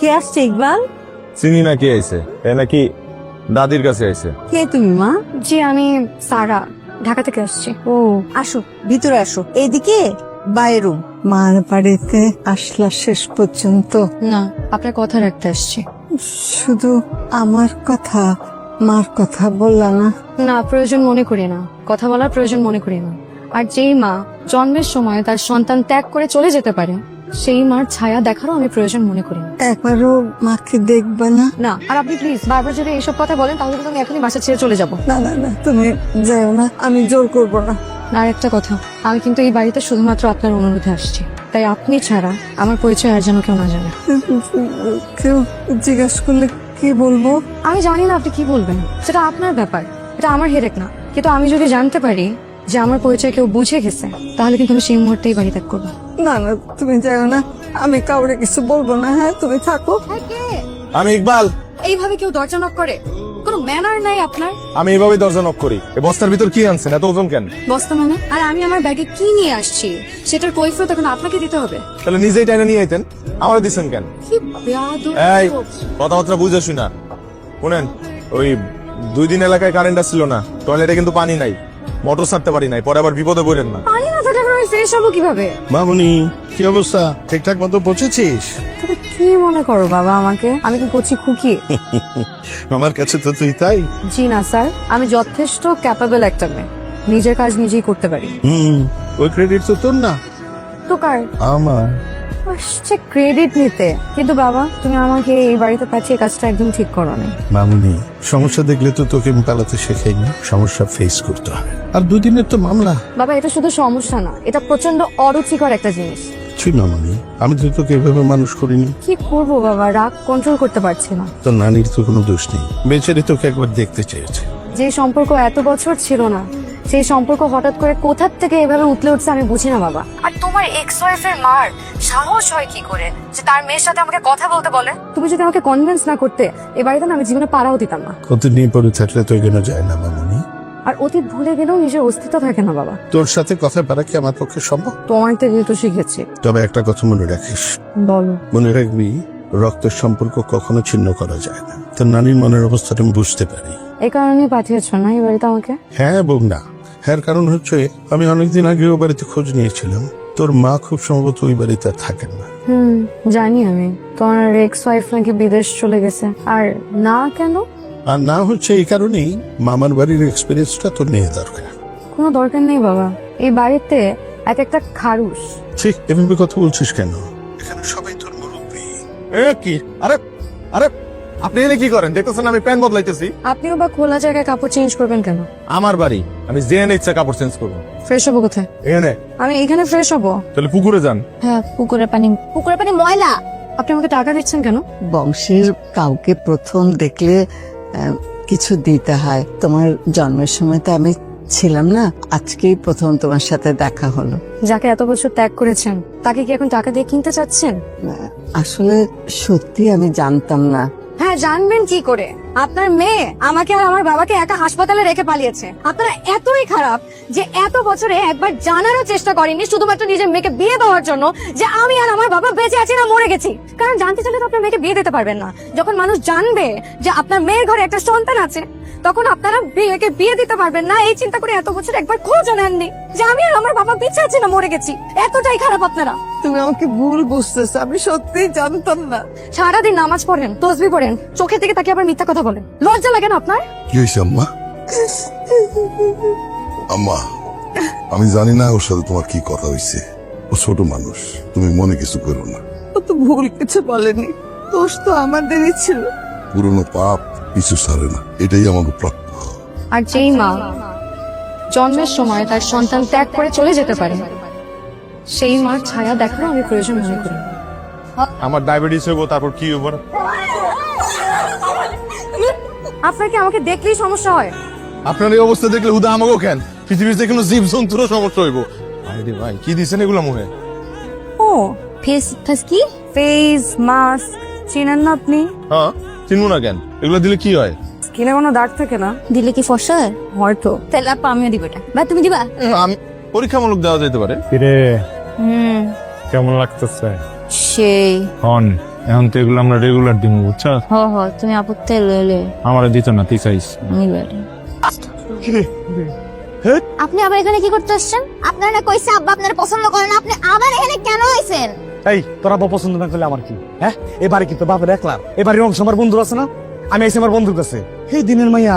কে আসছে ইকবাল? চিনি না কে আইছে, এ নাকি দাদির কাছে আইছে। কে তুমি মা? জি আমি সারা, ঢাকা থেকে আসছি। ও আসো, ভিতরে আসো। এইদিকে বাইরের রুম। মার বাড়িতে আসলা শেষ পর্যন্ত? না, আপনার কথা রাখতে আসছি। শুধু আমার কথা, মার কথা বললা না? না, প্রয়োজন মনে করি না, কথা বলার প্রয়োজন মনে করি না। আর যেই মা জন্মের সময় তার সন্তান ত্যাগ করে চলে যেতে পারে, সেই মার ছায়া দেখারও আমি প্রয়োজন মনে করি না। একবারও মাকে দেখবা না? না, আর আপনি প্লিজ বারবার যদি এইসব কথা বলেন তাহলে কিন্তু আমি এখনই বাসা ছেড়ে চলে যাব। না না না, তুমি যাও না, আমি জোর করবো না। আর একটা কথা, আমি কিন্তু এই বাড়িতে শুধুমাত্র আপনার অনুরোধে আসছি, তাই আপনি ছাড়া আমার পরিচয় আর যেন কেউ না জানে। কেউ জিজ্ঞাসা করলে কি বলবো? আমি জানি না আপনি কি বলবেন, সেটা আপনার ব্যাপার, এটা আমার হেরেক না। কিন্তু আমি যদি জানতে পারি যে আমার পরিচয় কেউ বুঝে গেছে, তাহলে কিন্তু আমি সেই মুহূর্তেই বাড়ি ত্যাগ করবো। না না, তুমি যাও না, আমি কাউরে কিছু বলবো না। হ্যাঁ, তুমি থাকো। আমি ইকবাল। এইভাবে কেউ দরজা নক করে? কোনো ম্যানার নাই আপনার। আমি এইভাবে দরজা নক করি। এই বস্তার ভিতর কি আনছেন, এত ওজন কেন? বস্তা মানে? আর আমি আমার ব্যাগে কি নিয়ে আসছি সেটার কৈফিয়ত এখন আপনাকে দিতে হবে। তাহলে নিজেই টাইনা নিয়ে আইতেন, আমার দিচ্ছেন কেন? কি বেয়াদব। এই কথাবার্তা বুঝে শুনা শুনেন, ওই 2 দিন এলাকায় কারেন্ট আসছিল না, টয়লেটে কিন্তু পানি নাই, মোটর ছাড়তে পারি নাই, পরে আবার বিপদে পড়েন না। পানি না থাকলে আমি ফ্রেশ হবো কিভাবে? মামুনি, কি অবস্থা? ঠিকঠাক মতো পৌঁছেছিস? তুমি কি মনে করো বাবা আমাকে? আমি কি করছি খুকি? আমার কাছে তো তুই তাই। জি না স্যার, আমি যথেষ্ট ক্যাপাবল একটা মেয়ে, নিজের কাজ নিজেই করতে পারি। ওই ক্রেডিট তো তোর না, তো কার? আমার। আসছে ক্রেডিট নিতে। কিন্তু বাবা, তুমি আমাকে এই বাড়িতে পাঠিয়ে কাজটা একদম ঠিক করো না। মামুনি, সমস্যা দেখলে তো তোকে আমি পালাতে শেখাইনি, সমস্যা ফেস করতে হয়। আর 2 দিনের তো মামলা। বাবা, এটা শুধু সমস্যা না, এটা প্রচন্ড অরুচিকর একটা জিনিস। তুই মামুনি, আমি তো তোকে এভাবে মানুষ করিনি। কি করবো বাবা, রাগ কন্ট্রোল করতে পারছি না। তোর নানির তো কোনো দোষ নেই, বেচারি তোকে একবার দেখতে চেয়েছে। যে সম্পর্ক এত বছর ছিল না, সেই সম্পর্ক হঠাৎ করে কোথা থেকে এভাবে উঠলে উঠছে আমি বুঝি না বাবা। আর তোমার এক্স ওয়াইফের মার সাহস হয় কি করে যে তার মেয়ের সাথে আমাকে কথা বলতে বলে? তুমি যদি আমাকে কনভিন্স না করতে, এ বাড়িতে না আমি জীবনে পাড়াও দিতাম না। কত নিয়ে পড়ে থাকলে তো এগোনো যায় না মামুনি। আর অতীত ভুলে গেলেও নিজের অস্তিত্ব থাকে না বাবা। তোর সাথে কথা পারা কি আমার পক্ষে সম্ভব? তোমার থেকে তো শিখেছি। তবে একটা কথা মনে রাখিস, বলো। মনে রাখবি, রক্তের সম্পর্ক কখনো ছিন্ন করা যায় না। তোর নানির মনের অবস্থাটা আমি বুঝতে পারি। এই কারণেই পাঠিয়েছো না এই বাড়িতে আমাকে? হ্যাঁ এবং না। হ্যাঁ কারণ হচ্ছে, আমি অনেকদিন আগে ও বাড়িতে খোঁজ নিয়েছিলাম, তোর মা খুব সম্ভবত ওই বাড়িতে আর থাকেন না। জানি আমি। তোমার এক্স ওয়াইফ নাকি বিদেশ চলে গেছে। আর না কেন? আর না হচ্ছে এই কারণেই, মামার বাড়ির এক্সপিরিয়েন্সটা তোর নিয়ে দরকার। কোনো দরকার নেই বাবা, এই বাড়িতে এক একটা খারুস। ঠিক এভাবে কথা বলছিস কেন? এখানে সবাই তোর মুরব্বী। কি আরে আরে আপনি এনে কি করেন? দেখতেছেন আমি প্যান্ট বদলাইতেছি। আপনিও বা খোলা জায়গায় কাপড় চেঞ্জ করবেন কেন? আমার বাড়ি, আমি যে এনে ইচ্ছা কাপড় চেঞ্জ করবো। ফ্রেশ হবো কোথায়? এখানে। আমি এখানে ফ্রেশ হবো? তাহলে পুকুরে যান। হ্যাঁ, পুকুরের পানি ময়লা। আপনি আমাকে টাকা দিচ্ছেন কেন? বংশের কাউকে প্রথম দেখলে কিছু দিতে হয়। তোমার জন্মের সময় তো আমি ছিলাম না, আজকেই প্রথম তোমার সাথে দেখা হলো। যাকে এত বছর ত্যাগ করেছেন, তাকে কি এখন টাকা দিয়ে কিনতে চাচ্ছেন? আসলে সত্যি আমি জানতাম না। হ্যাঁ, জানবেন কি করে? আপনার মেয়ে আমাকে আর আমার বাবাকে একা হাসপাতালে রেখে পালিয়েছে। আপনারা এতই খারাপ যে এত বছরে একবার জানারও চেষ্টা করেননি, শুধুমাত্র নিজের মেয়েকে বিয়ে দেওয়ার জন্য, যে আমি আর আমার বাবা বেঁচে আছি না মরে গেছি। কারণ জানতে চাইলে তো আপনার মেয়েকে বিয়ে দিতে পারবেন না। যখন মানুষ জানবে যে আপনার মেয়ের ঘরে একটা সন্তান আছে, তখন আপনারা মেয়েকে বিয়ে দিতে পারবেন না। এই চিন্তা করে এত বছর একবার খোঁজও নেননি যে আমি আর আমার বাবা বেঁচে আছি না মরে গেছি। এতটাই খারাপ আপনারা। তুমি আমাকে ভুল বুঝতেছো, আমি সত্যি জানতাম না। সারাদিন নামাজ পড়েন, তসবিহ পড়েন, চোখের দিকে তাকিয়ে আবার মিথ্যা কথা বলেন। লজ্জা লাগে না আপনার? কি হয়েছে আম্মা? আম্মা, আমি জানি না ওর সাথে তোমার কি কথা হয়েছে। ও ছোট মানুষ, তুমি মনে কিছু করো না। ও তো ভুল কিছু বলেনি, দোষ তো আমাদেরই ছিল। পুরনো পাপ কিছু সারে না, এটাই আমাকে প্রাপ্য। আর যেই মা জন্মের সময় তার সন্তান ত্যাগ করে চলে যেতে পারে, সেই মার ছায়া দেখারও আমি প্রয়োজন মনে করি। আমার ডায়াবেটিস হইব, তারপর কি হইব? আপনার কি আমাকে দেখলেই সমস্যা হয়? আপনার এই অবস্থা দেখলে হুদা আমাকেও কেন, পৃথিবীতে কোনো জীব জন্তুরও সমস্যা হইব। আরে ভাই, কি দিছেন এগুলো মুখে? ও ফেস কি? ফেস মাস্ক চেনেন না আপনি? হ্যাঁ, চিনবো না কেন? এগুলো দিলে কি হয়? স্কিনে কোনো দাগ থাকে না? দিলে কি ফসা হয়? হয়তো। তাহলে আপা আমিও দিব এটা। বা তুমি দিবা? আমি পরীক্ষামূলক দেওয়া যেতে পারে। কিরে হুম, কেমন লাগতেছে? সেই হন এখন তো এগুলো আমরা রেগুলার দিব, বুঝছো? তুমি আপত্তি লইলে আমার দিত না, তুই চাইস। আমি লইলে। আপনি আবার এখানে কি করতে আসছেন? আপনারা না কইছে আব্বা আপনারা পছন্দ করেন, আপনি আবার এখানে কেন আইছেন? এই তোরা পছন্দ না করলে আমার কি? হ্যাঁ, এবারে কি তো বাপের একলা? এবারে অংশ আমার বন্ধু আছে না, আমি আইছি আমার বন্ধুর কাছে। এই দিনের মাইয়া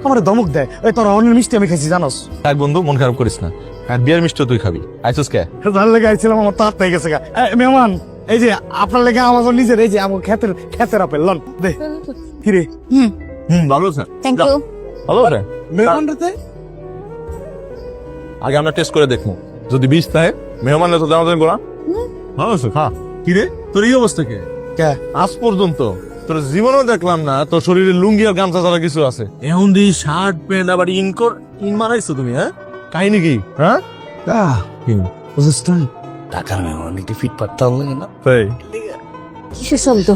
আমার ধমক দেয়, ওই তোরা অন্য মিষ্টি আমি খাইছি জানোস। এক বন্ধু, মন খারাপ করিস না, আর বিয়ার মিষ্টি তুই খাবি। আইসুস কে? যার লেগে আইছিলাম আমার তো হাত পেয়ে গেছে গা। মেহমান, এই যে আপনার লেগে আমাকে নিজের এই যে আমার ক্ষেতের আপেল লন দে। কিরে ভালো আছে? Thank you. ভালো আছে? মেহমান রে আগে আমরা টেস্ট করে দেখবো, যদি বিষ থাকে মেহমান তো জানা গোলা ভালো আছে। হ্যাঁ, কিরে তোর এই অবস্থা কে? কে? আজ পর্যন্ত তোর জীবনেও দেখলাম না তোর শরীরে লুঙ্গি আর গামছা ছাড়া কিছু আছে। এখন দি শার্ট প্যান্ট আবার ইন মারাইছো তুমি, হ্যাঁ? কাহিনী কি? হ্যাঁ, টাকার মেহমান একটু ফিট পারতাম না। তাই কিসের শব্দ?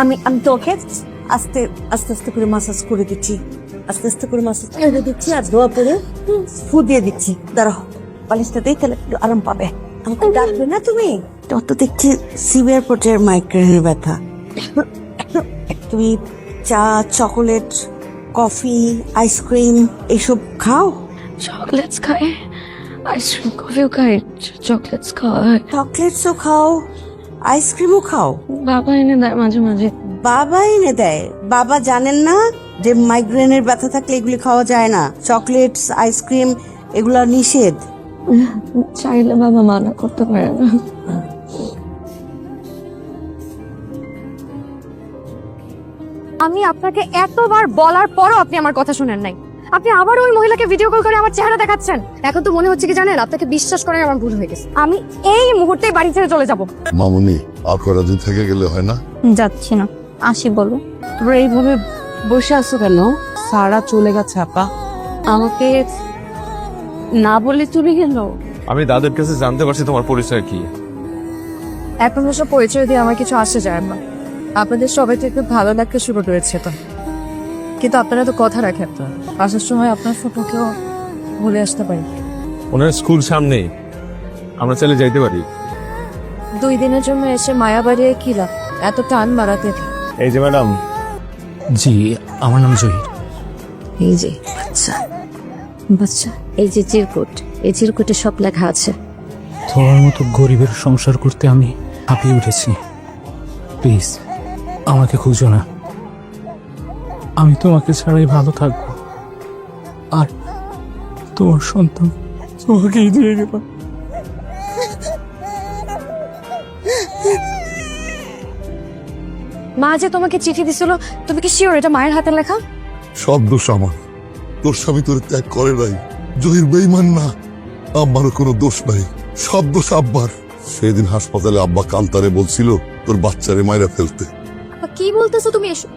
আমি তোকে আস্তে আস্তে আস্তে করে মাসাজ করে দিচ্ছি, আস্তে আস্তে করে মাসাজ করে দিচ্ছি আর দোয়া করে ফু দিয়ে দিচ্ছি। দাঁড়াও, বালিশটাতেই তাহলে একটু আরাম পাবে। আমাকে ডাকবে না তুমি? তোর তো দেখছি সিভিয়ার পর্যায়ের মাইগ্রেনের ব্যথা। তুমি চা, চকোলেট, কফি, আইসক্রিম এসব খাও? চকলেটস খাই, আইসক্রিম, কফিও খাই, চকলেটস খাই, চকলেটসও খাও, আইসক্রিমও খাও? বাবা এনে দেয় মাঝে মাঝে। বাবা এনে দেয়? বাবা জানেন না যে মাইগ্রেনের ব্যথা থাকলে এগুলি খাওয়া যায় না? চকলেটস, আইসক্রিম এগুলো নিষেধ। চাইলে বাবা মানা করতে পারে না। আমি আপনাকে এতবার বলার পরও আপনি আমার কথা শুনেন নাই। আপনি আবার ওই মহিলাকে ভিডিও কল করে আমার চেহারা দেখাচ্ছেন। এখন তো মনে হচ্ছে কি জানেন, আপনাকে বিশ্বাস করে আমার ভুল হয়ে গেছে। আমি এই মুহূর্তে বাড়ি ছেড়ে চলে যাব। মামুনি, আর কয়টা দিন থেকে গেলে হয় না? যাচ্ছি না, আসি বলো। তোমরা এইভাবে বসে আছো কেন? সারা চলে গেছে আপা, আমাকে না বলে চলে গেল। আমি দাদের কাছে জানতে পারছি তোমার পরিচয় কি। এখন ওসব পরিচয় দিয়ে আমার কিছু আসে যায় না। আপনাদের সবাই থেকে ভালো লাগতে শুরু করেছে তো, কিন্তু আপনারা তো কথা রাখেন না। আসার সময় আপনার ফটোকেও ভুলে আসতে পারি। ওনার স্কুল সামনে, আমরা চলে যাইতে পারি। 2 দিনের জন্য এসে মায়া বাড়িয়ে কি লাভ এত টান মারাতে? এই যে ম্যাডাম। জি, আমার নাম জহির। এই যে বাচ্চা বাচ্চা, এই যে চিরকুট, এই চিরকুটে সব লেখা আছে। তোমার মতো গরিবের সংসার করতে আমি হাঁপিয়ে উঠেছি। প্লিজ আমাকে খুঁজো না, আমি তোমাকে ছাড়াই ভালো থাকবো। আর তোমার সন্তান তোমাকেই দিয়ে গেলাম। মা যে তোমাকে চিঠি দিছিল, তুমি কি শিওর এটা মায়ের হাতে লেখা? সব দোষ আমার। তোর স্বামী তোর ত্যাগ করে নাই, জহির বেইমান না। আব্বারও কোনো দোষ নাই, সব দোষ আব্বার। সেদিন হাসপাতালে আব্বা কান্তারে বলছিল তোর বাচ্চারে মাইরা ফেলতে। কি বলতেছো তুমি? এসো।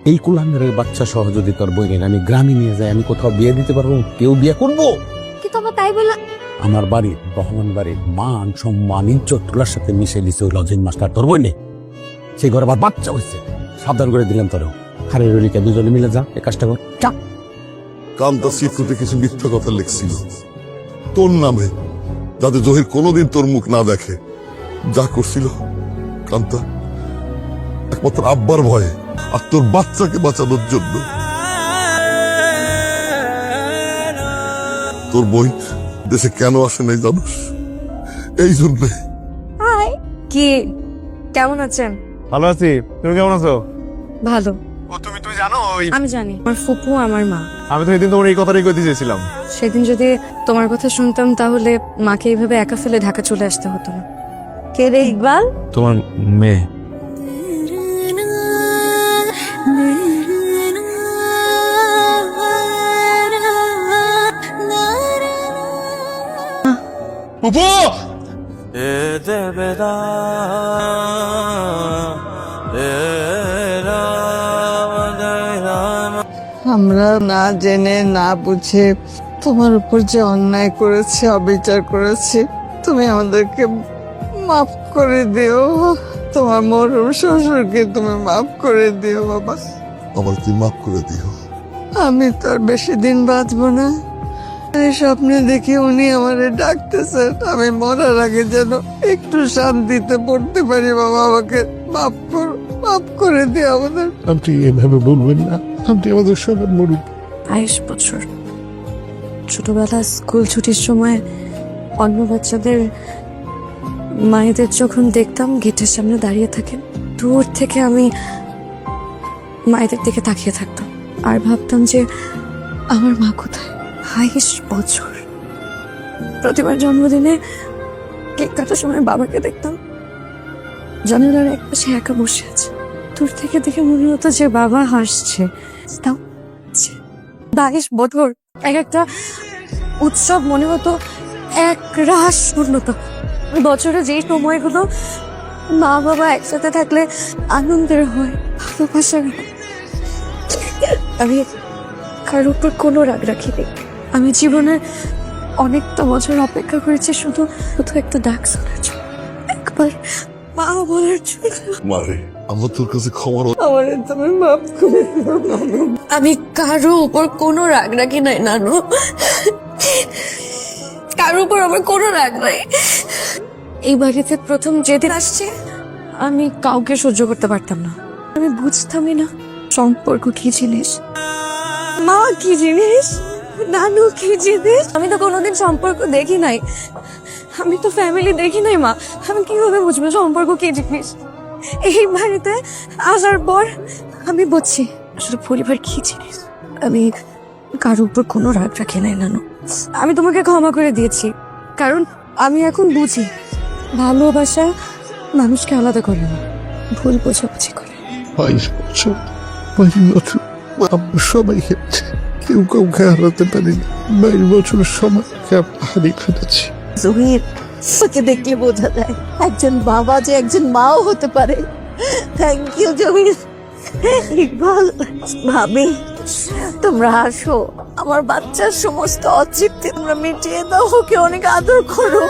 এই কুলাঙ্গারের বাচ্চা সহ যদি তোর বই আমি গ্রামে নিয়ে যাই, আমি কোথাও বিয়ে দিতে পারবো? কেউ বিয়ে করবো? কিন্তু আমার তাই বললা। আমার বাড়ির রহমান বাড়ির মান সম্মান ইজ্জত তোলার সাথে মিশে দিছে ওই লজিং মাস্টার তোর বই নেই। সেই ঘরে আবার বাচ্চা হয়েছে, সাবধান করে দিলাম তোরও। হারে রলিকে দুজনে মিলে যা, এই কাজটা কর। চা কান্তা চিত্রতে কিছু মিথ্যা কথা লিখছিল তোর নামে, যাতে জহির কোনোদিন তোর মুখ না দেখে। যা করছিল কান্তা একমাত্র আব্বার ভয়ে আর তোর বাচ্চাকে বাঁচানোর জন্য। তোর বই দেশে কেন আসে নাই জানোস? এই জন্যে। কি কেমন আছেন? ভালো আছি, তুমি কেমন আছো? ভালো। তুমি জানো আমি জানি আমার ফুপু আমার মা। আমি তো এদিন তোমার এই কথাটাই কইতে চেয়েছিলাম। সেদিন যদি তোমার কথা শুনতাম তাহলে মাকে এইভাবে একা ফেলে ঢাকা চলে আসতে হতো না। কে রে ইকবাল? তোমার মেয়ে। আমরা না জেনে না বুঝে তোমার উপর যে অন্যায় করেছি, অবিচার করেছি, তুমি আমাদেরকে মাফ করে দিও। তোমার মরহুম শ্বশুরকে তুমি মাফ করে দিও বাবা। আমার তুই মাফ করে দিও। আমি তো আর বেশি দিন বাঁচবো না, এই স্বপ্নে দেখি উনি আমারে ডাকতেছেন, আমি মরার আগে যেন একটু শান্তিতে পড়তে পারি। বাবা আমাকে মাফ করে দিয়ে আমাদের। আপনি এভাবে বলবেন না, আপনি আমাদের সবার মরুন। 22 বছর ছোটবেলা স্কুল ছুটির সময় অন্য বাচ্চাদের মায়েদের যখন দেখতাম গেটের সামনে দাঁড়িয়ে থাকেন, দূর থেকে আমি মায়েদের দিকে তাকিয়ে থাকতাম আর ভাবতাম যে আমার মা কোথায়। 22 বছর প্রতিবার জন্মদিনে কেক কাটার সময় বাবাকে দেখতাম জানালার একপাশে একা বসে আছে। দূর থেকে দেখে মনে হতো যে বাবা হাসছে। তাও 22 বছর এক একটা উৎসব মনে হতো, এক রাস পূর্ণতা। বছরে যেই সময়গুলো মা বাবা একসাথে থাকলে আনন্দের হয়, ভালোবাসার হয়। আমি কার উপর কোনো রাগ রাখিনি। আমি জীবনে অনেকটা বছর অপেক্ষা করেছি শুধু একটা ডাক শোনার জন্য, একবার মা বলার জন্য। মারে আমরা তোর কাছে ক্ষমার আমার তুমি মাফ করে দিও। আমি কারো উপর কোনো রাগ রাখি নাই নানু, কারো উপর আমার কোনো রাগ নাই। এই বাড়িতে প্রথম যেদিন আসছে আমি কাউকে সহ্য করতে পারতাম না। আমি বুঝতামই না সম্পর্ক কি জিনিস, মা কি জিনিস, নানু কি জিনিস। আমি তো কোনোদিন সম্পর্ক দেখি নাই, আমি তো ফ্যামিলি দেখি নাই মা। আমি কিভাবে বুঝবো সম্পর্ক কি জিনিস? এই বাড়িতে আসার পর আমি বুঝছি আসলে পরিবার কি জিনিস। আমি কারোর উপর কোনো রাগ রাখি নাই নানু। আমি তোমাকে ক্ষমা করে দিয়েছি কারণ আমি এখন বুঝি ভালোবাসা মানুষকে আলাদা করে না, ভুল বোঝাবুঝি করে। 22 বছর আমরা সবাই হেঁটেছি, কেউ কাউকে হারাতে পারিনি। 22 বছরের সময়কে আমরা হারিয়ে ফেলেছি। জহির, তোকে দেখলে বোঝা যায় একজন বাবা যে একজন মাও হতে পারে। Thank you Zahir. ইকবাল, ভাবি তোমরা আসো, আমার বাচ্চার সমস্ত অতৃপ্তি তোমরা মিটিয়ে দাও, ওকে অনেক আদর করো।